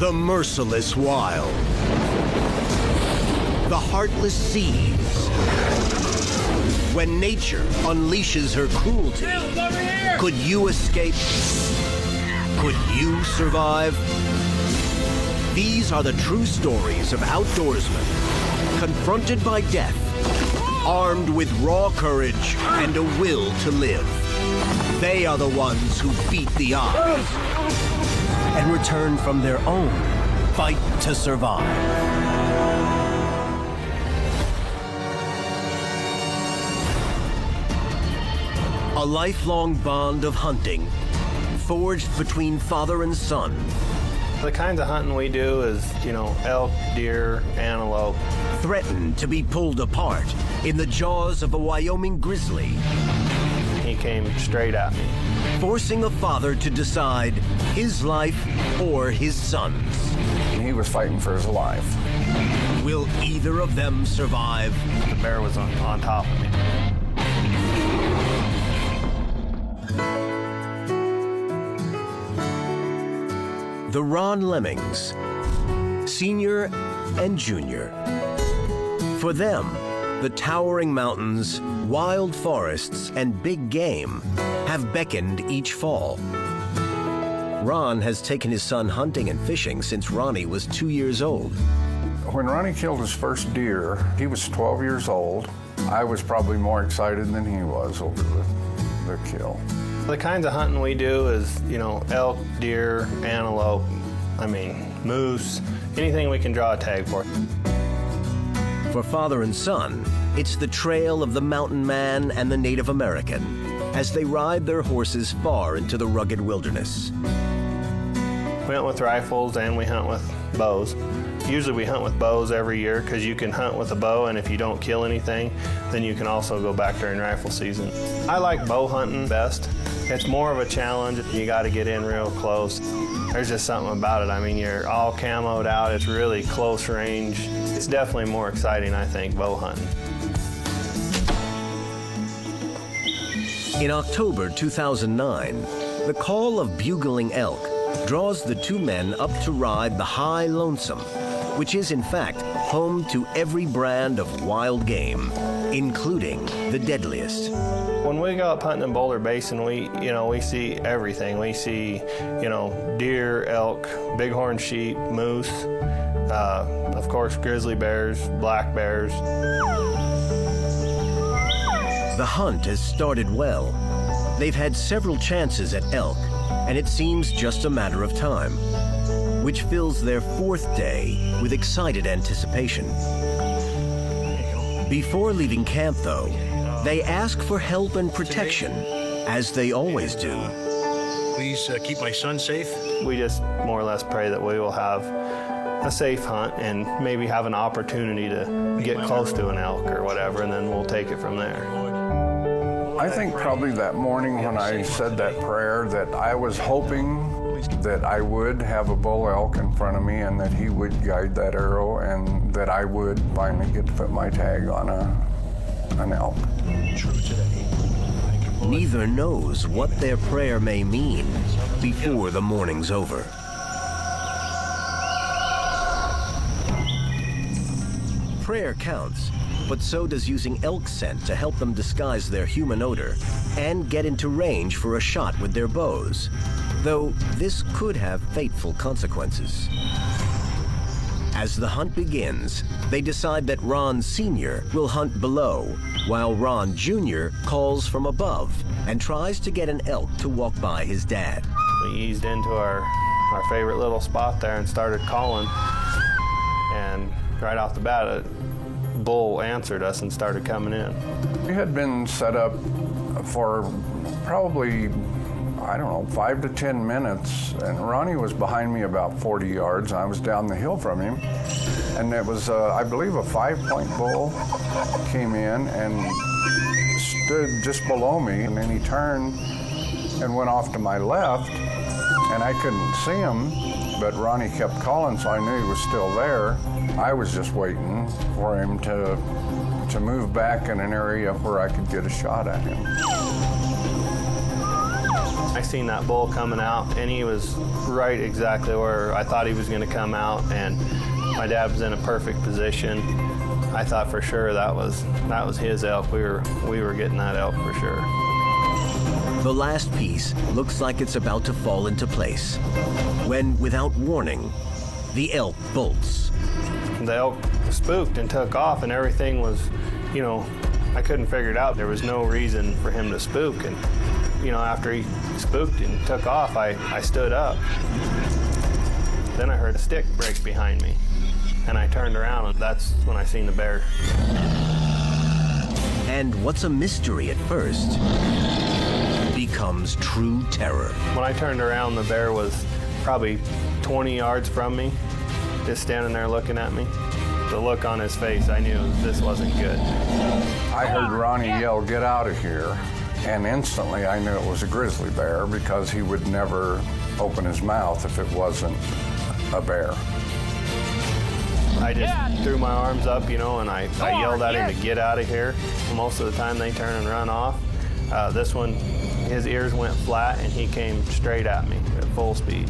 The merciless wild. The heartless seas. When nature unleashes her cruelty, could you escape? Could you survive? These are the true stories of outdoorsmen confronted by death, armed with raw courage and a will to live. They are the ones who beat the odds and return from their own fight to survive. A lifelong bond of hunting, forged between father and son. The kinds of hunting we do is, elk, deer, antelope. Threatened to be pulled apart in the jaws of a Wyoming grizzly. He came straight at me. Forcing a father to decide his life or his son's. He was fighting for his life. Will either of them survive? The bear was on top of me. The Ron Lemmings, Senior and Junior. For them, the towering mountains, wild forests, and big game have beckoned each fall. Ron has taken his son hunting and fishing since Ronnie was 2 years old. When Ronnie killed his first deer, he was 12 years old. I was probably more excited than he was over the kill. The kinds of hunting we do is, elk, deer, antelope, moose, anything we can draw a tag for. For father and son, it's the trail of the mountain man and the Native American as they ride their horses far into the rugged wilderness. We hunt with rifles and we hunt with bows. Usually we hunt with bows every year because you can hunt with a bow, and if you don't kill anything, then you can also go back during rifle season. I like bow hunting best. It's more of a challenge. You got to get in real close. There's just something about it. You're all camoed out. It's really close range. It's definitely more exciting, I think, bow hunting. In October 2009, the call of bugling elk draws the two men up to ride the High Lonesome, which is in fact home to every brand of wild game, including the deadliest. When we go up hunting in Boulder Basin, we see everything. We see, deer, elk, bighorn sheep, moose, of course, grizzly bears, black bears. The hunt has started well. They've had several chances at elk, and it seems just a matter of time, which fills their fourth day with excited anticipation. Before leaving camp, though, they ask for help and protection, as they always do. Please keep my son safe. We just more or less pray that we will have a safe hunt and maybe have an opportunity to get close to an elk or whatever, and then we'll take it from there. I think probably that morning when I said that prayer that I was hoping that I would have a bull elk in front of me and that he would guide that arrow and that I would finally get to put my tag on an elk. True today. Neither knows what their prayer may mean before the morning's over. Prayer counts, but so does using elk scent to help them disguise their human odor and get into range for a shot with their bows, though this could have fateful consequences. As the hunt begins, they decide that Ron Sr. will hunt below, while Ron Jr. calls from above and tries to get an elk to walk by his dad. We eased into our favorite little spot there and started calling, and right off the bat, a bull answered us and started coming in. We had been set up for probably, 5 to 10 minutes, and Ronnie was behind me about 40 yards, and I was down the hill from him. And it was, I believe, a 5-point bull came in and stood just below me, and then he turned and went off to my left, and I couldn't see him, but Ronnie kept calling, so I knew he was still there. I was just waiting for him to move back in an area where I could get a shot at him. I seen that bull coming out, and he was right exactly where I thought he was going to come out, and my dad was in a perfect position. I thought for sure that was his elk. We were getting that elk for sure. The last piece looks like it's about to fall into place when, without warning, the elk bolts. The elk spooked and took off, and everything was, I couldn't figure it out. There was no reason for him to spook, and after he spooked and took off, I stood up. Then I heard a stick break behind me, and I turned around, and that's when I seen the bear. And what's a mystery at first becomes true terror. When I turned around, the bear was probably 20 yards from me, just standing there looking at me. The look on his face, I knew this wasn't good. I heard Ronnie yell, "Get out of here." And instantly I knew it was a grizzly bear because he would never open his mouth if it wasn't a bear. I just threw my arms up, and I yelled at him to get out of here. Most of the time they turn and run off. This one, his ears went flat and he came straight at me at full speed.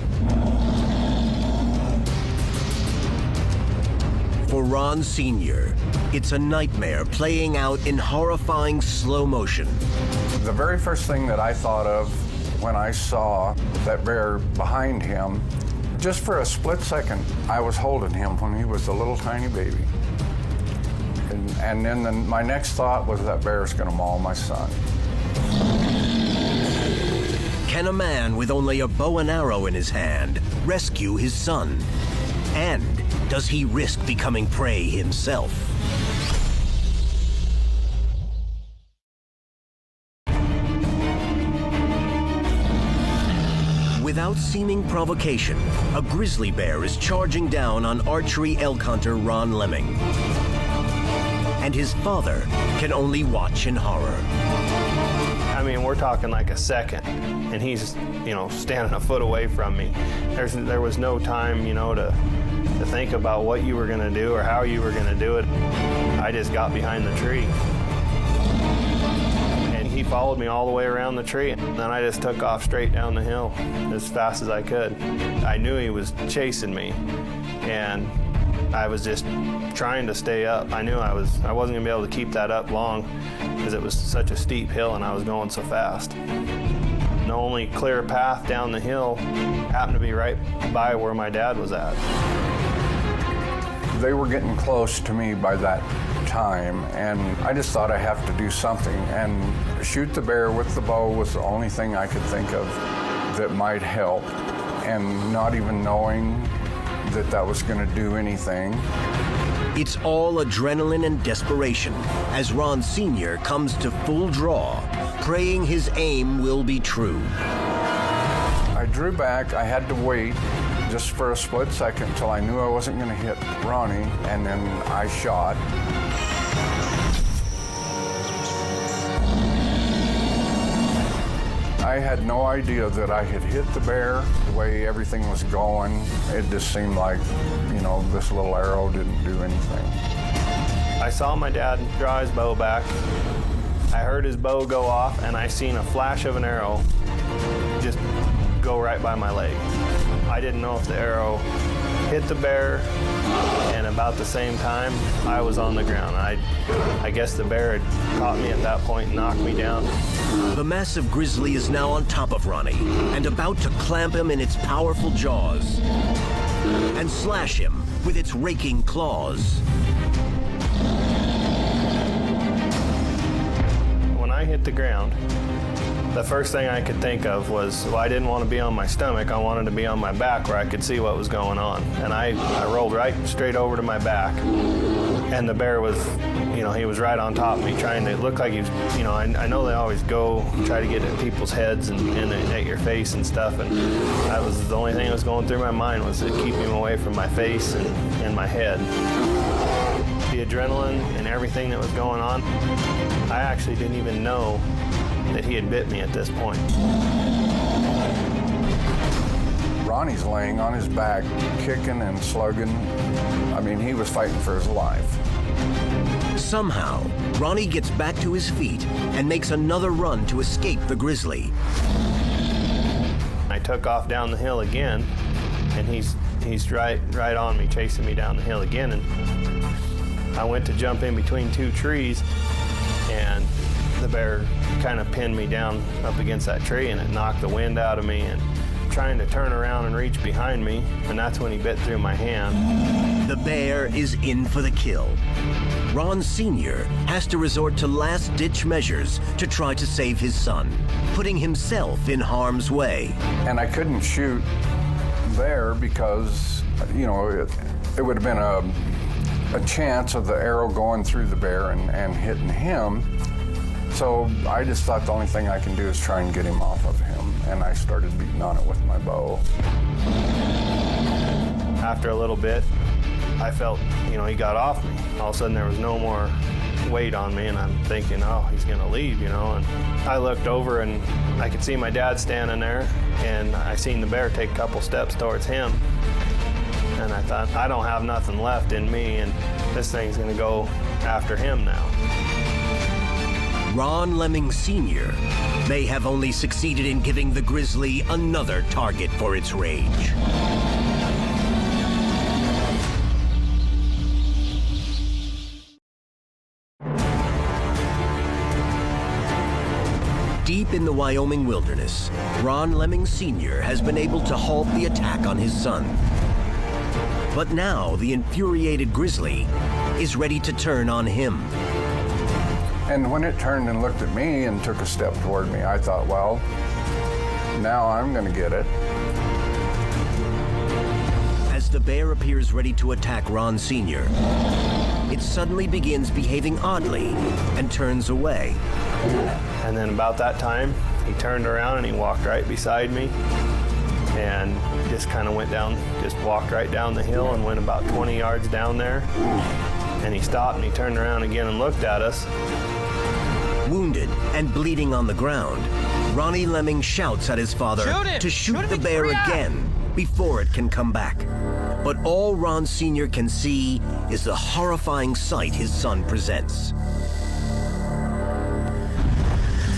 For Ron Sr., it's a nightmare playing out in horrifying slow motion. The very first thing that I thought of when I saw that bear behind him, just for a split second, I was holding him when he was a little tiny baby. And then my next thought was that bear's gonna maul my son. Can a man with only a bow and arrow in his hand rescue his son? And does he risk becoming prey himself? Without seeming provocation, a grizzly bear is charging down on archery elk hunter Ron Lemming. And his father can only watch in horror. I mean, we're talking like a second, and he's, standing a foot away from me. There was no time, to think about what you were gonna do or how you were gonna do it. I just got behind the tree. And he followed me all the way around the tree, and then I just took off straight down the hill as fast as I could. I knew he was chasing me, and I was just trying to stay up. I knew I wasn't gonna be able to keep that up long because it was such a steep hill and I was going so fast. The only clear path down the hill happened to be right by where my dad was at. They were getting close to me by that time, and I just thought I have to do something. And shoot the bear with the bow was the only thing I could think of that might help. And not even knowing that was going to do anything. It's all adrenaline and desperation as Ron Sr. comes to full draw, praying his aim will be true. I drew back. I had to wait just for a split second till I knew I wasn't going to hit Ronnie, and then I shot. I had no idea that I had hit the bear. The way everything was going, it just seemed like, this little arrow didn't do anything. I saw my dad draw his bow back. I heard his bow go off, and I seen a flash of an arrow just go right by my leg. I didn't know if the arrow hit the bear, and about the same time, I was on the ground. I guess the bear had caught me at that point and knocked me down. The massive grizzly is now on top of Ronnie and about to clamp him in its powerful jaws and slash him with its raking claws. When I hit the ground, the first thing I could think of was, I didn't want to be on my stomach. I wanted to be on my back where I could see what was going on. And I rolled right straight over to my back. And the bear was, he was right on top of me, trying to look like he was, I know they always go try to get at people's heads and at your face and stuff. And that was the only thing that was going through my mind, was to keep him away from my face and my head. The adrenaline and everything that was going on, I actually didn't even know that he had bit me at this point. Ronnie's laying on his back, kicking and slugging. I mean, he was fighting for his life. Somehow, Ronnie gets back to his feet and makes another run to escape the grizzly. I took off down the hill again, and he's right on me, chasing me down the hill again. And I went to jump in between two trees, and the bear kind of pinned me down up against that tree, and it knocked the wind out of me, and trying to turn around and reach behind me, and that's when he bit through my hand. The bear is in for the kill. Ron Sr. has to resort to last-ditch measures to try to save his son, putting himself in harm's way. And I couldn't shoot there because, you know, it would have been a chance of the arrow going through the bear and hitting him. So I just thought the only thing I can do is try and get him off of him, and I started beating on it with my bow. After a little bit, I felt, you know, he got off me. All of a sudden there was no more weight on me, and I'm thinking, oh, he's gonna leave, you know. And I looked over and I could see my dad standing there, and I seen the bear take a couple steps towards him. And I thought, I don't have nothing left in me, and this thing's gonna go after him now. Ron Lemming Sr. may have only succeeded in giving the grizzly another target for its rage. Deep in the Wyoming wilderness, Ron Lemming Sr. has been able to halt the attack on his son. But now the infuriated grizzly is ready to turn on him. And when it turned and looked at me and took a step toward me, I thought, well, now I'm going to get it. As the bear appears ready to attack Ron Sr., it suddenly begins behaving oddly and turns away. And then about that time, he turned around and he walked right beside me, and just kind of went down, just walked right down the hill and went about 20 yards down there. And he stopped and he turned around again and looked at us. Wounded and bleeding on the ground, Ronnie Lemming shouts at his father to shoot the bear again before it can come back. But all Ron Sr. can see is the horrifying sight his son presents.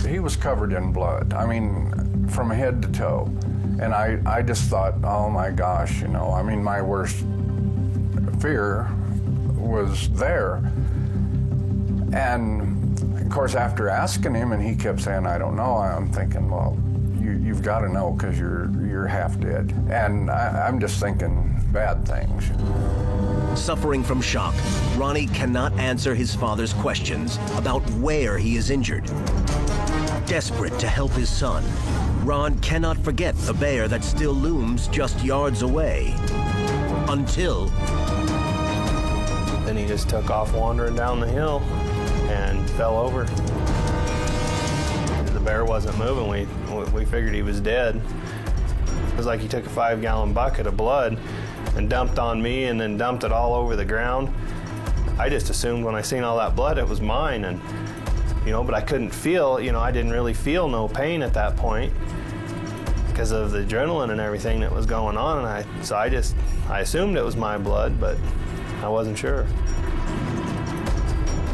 He was covered in blood, I mean, from head to toe. And I just thought, oh my gosh, you know, I mean, my worst fear was there. And of course, after asking him, and he kept saying, I don't know, I'm thinking, well, you've got to know because you're half dead. And I'm just thinking bad things. Suffering from shock, Ronnie cannot answer his father's questions about where he is injured. Desperate to help his son, Ron cannot forget the bear that still looms just yards away. Until... Then he just took off wandering down the hill and fell over. The bear wasn't moving. We figured he was dead. It was like he took a 5-gallon bucket of blood and dumped on me and then dumped it all over the ground. I just assumed when I seen all that blood it was mine, and you know, but I couldn't feel, you know, I didn't really feel no pain at that point because of the adrenaline and everything that was going on, and so I assumed it was my blood, but I wasn't sure.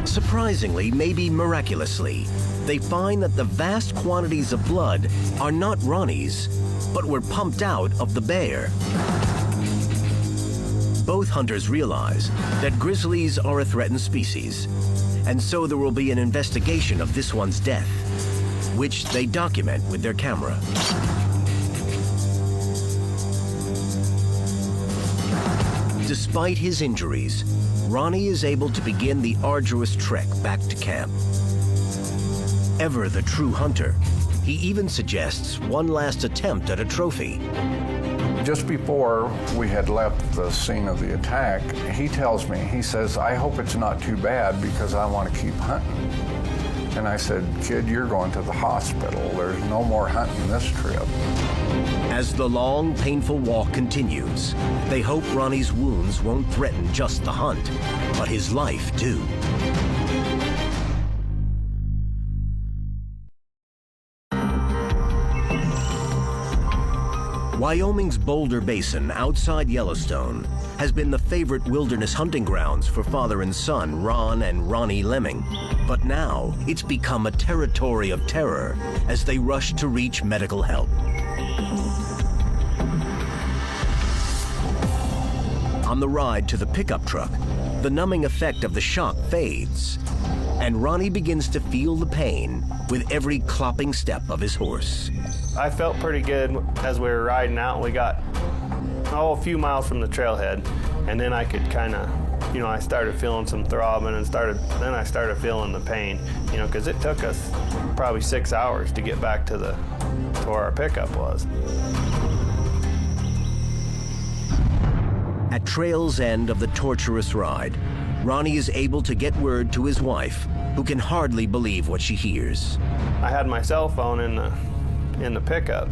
Surprisingly, maybe miraculously, they find that the vast quantities of blood are not Ronnie's, but were pumped out of the bear. Both hunters realize that grizzlies are a threatened species, and so there will be an investigation of this one's death, which they document with their camera. Despite his injuries, Ronnie is able to begin the arduous trek back to camp. Ever the true hunter, he even suggests one last attempt at a trophy. Just before we had left the scene of the attack, he tells me, he says, I hope it's not too bad because I want to keep hunting. And I said, kid, you're going to the hospital. There's no more hunting this trip. As the long, painful walk continues, they hope Ronnie's wounds won't threaten just the hunt, but his life too. Wyoming's Boulder Basin outside Yellowstone has been the favorite wilderness hunting grounds for father and son Ron and Ronnie Lemming. But now it's become a territory of terror as they rush to reach medical help. On the ride to the pickup truck, the numbing effect of the shock fades, and Ronnie begins to feel the pain with every clopping step of his horse. I felt pretty good as we were riding out. We got a few miles from the trailhead, and then I could kind of, I started feeling some throbbing, and then I started feeling the pain, because it took us probably 6 hours to get back to where our pickup was. At trail's end of the torturous ride, Ronnie is able to get word to his wife, who can hardly believe what she hears. I had my cell phone in the pickup.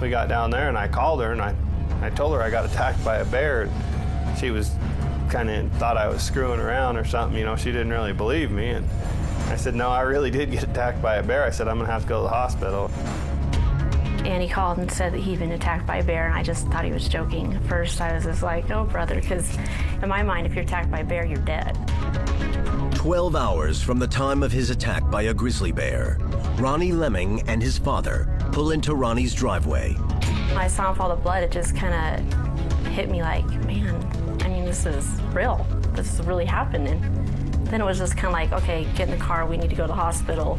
We got down there, and I called her, and I told her I got attacked by a bear. She was kind of thought I was screwing around or something. She didn't really believe me, and I said, no, I really did get attacked by a bear. I said, I'm gonna have to go to the hospital. And he called and said that he'd been attacked by a bear, and I just thought he was joking. At first, I was just like, oh, brother, because in my mind, if you're attacked by a bear, you're dead. 12 hours from the time of his attack by a grizzly bear, Ronnie Lemming and his father pull into Ronnie's driveway. When I saw him fall to blood, it just kind of hit me like, man, this is real. This is really happening. Then it was just kind of like, okay, get in the car, we need to go to the hospital.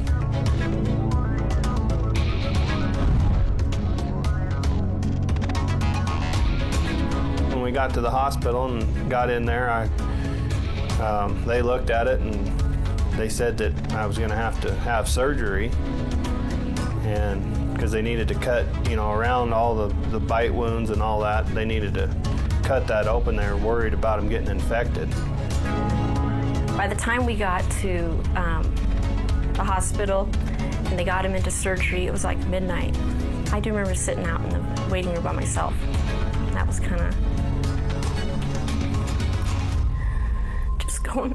When we got to the hospital and got in there, they looked at it and they said that I was going to have surgery, and because they needed to cut, around all the bite wounds and all that, they needed to cut that open. They were worried about him getting infected. By the time we got to the hospital and they got him into surgery, it was like midnight. I do remember sitting out in the waiting room by myself. That was kind of just going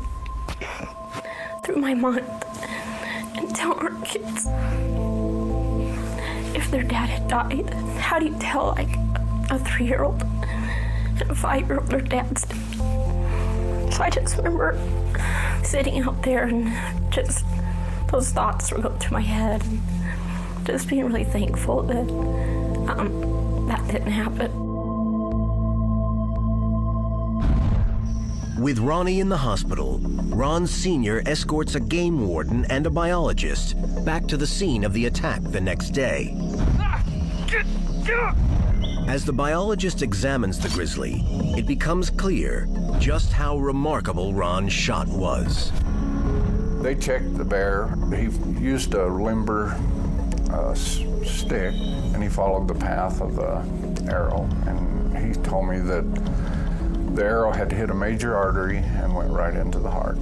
through my mind and telling our kids if their dad had died. How do you tell like a 3-year-old and a 5-year-old their dad's dead? So I just remember sitting out there and just those thoughts were going through my head, and just being really thankful that that didn't happen. With Ronnie in the hospital, Ron Sr. escorts a game warden and a biologist back to the scene of the attack the next day. As the biologist examines the grizzly, it becomes clear just how remarkable Ron's shot was. They checked the bear. He used a limber stick, and he followed the path of the arrow. And he told me that the arrow had hit a major artery and went right into the heart.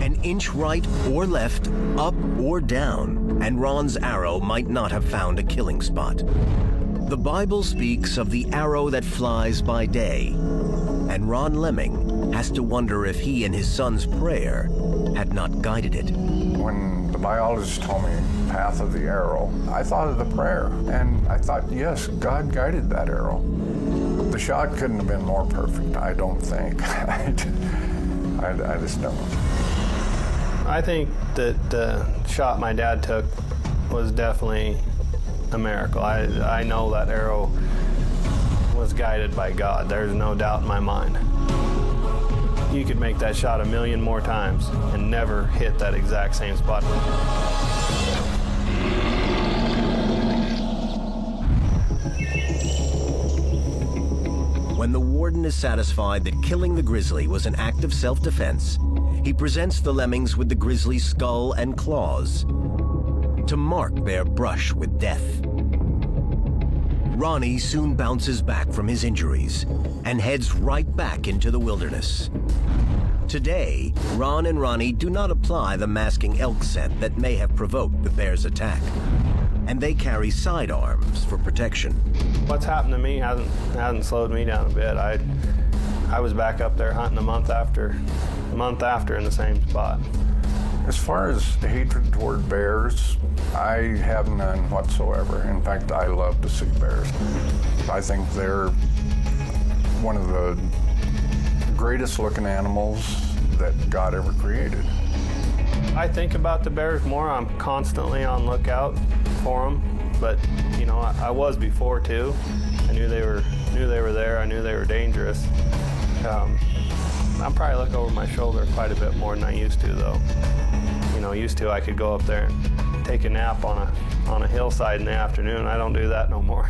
An inch right or left, up or down, and Ron's arrow might not have found a killing spot. The Bible speaks of the arrow that flies by day, and Ron Lemming has to wonder if he and his son's prayer had not guided it. When the biologist told me path of the arrow, I thought of the prayer, and I thought, yes, God guided that arrow. The shot couldn't have been more perfect, I don't think. I just don't. I think that the shot my dad took was definitely a miracle. I know that arrow was guided by God. There's no doubt in my mind. You could make that shot 1,000,000 more times and never hit that exact same spot. When the warden is satisfied that killing the grizzly was an act of self-defense, he presents the Lemmings with the grizzly's skull and claws to mark their brush with death. Ronnie soon bounces back from his injuries and heads right back into the wilderness. Today, Ron and Ronnie do not apply the masking elk scent that may have provoked the bear's attack, and they carry sidearms for protection. What's happened to me hasn't slowed me down a bit. I was back up there hunting a month after in the same spot. As far as hatred toward bears, I have none whatsoever. In fact, I love to see bears. I think they're one of the greatest looking animals that God ever created. I think about the bears more. I'm constantly on lookout for them, but I was before too. And knew they were there. I knew they were dangerous. I probably look over my shoulder quite a bit more than I used to, though. You know, used to I could go up there and take a nap on a hillside in the afternoon. I don't do that no more.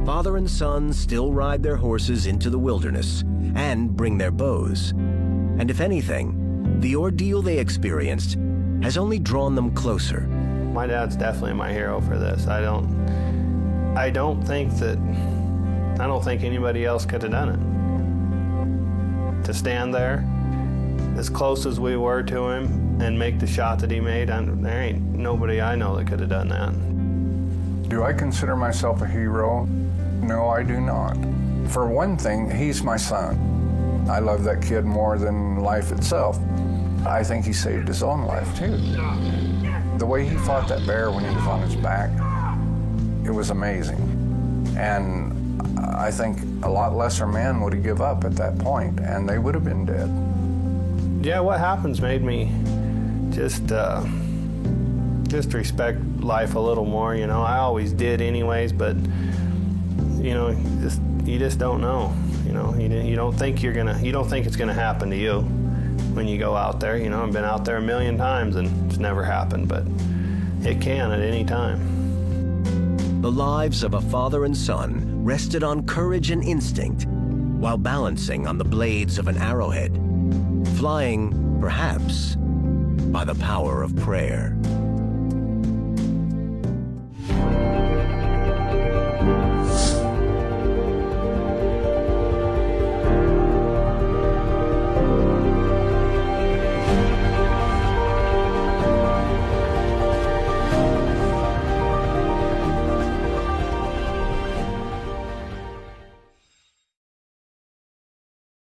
Father and son still ride their horses into the wilderness and bring their bows. And if anything, the ordeal they experienced has only drawn them closer. My dad's definitely my hero for this. I don't think anybody else could have done it. To stand there as close as we were to him and make the shot that he made, there ain't nobody I know that could have done that. Do I consider myself a hero? No, I do not. For one thing, he's my son. I love that kid more than life itself. I think he saved his own life, too. The way he fought that bear when he was on his back, it was amazing. And I think a lot lesser men would have give up at that point, and they would have been dead. Yeah, what happens made me just respect life a little more. You know, I always did anyways, but you know, you just don't know. You know, you don't think it's gonna happen to you when you go out there. You know, I've been out there a million times and it's never happened, but it can at any time. The lives of a father and son rested on courage and instinct while balancing on the blades of an arrowhead, flying, perhaps, by the power of prayer.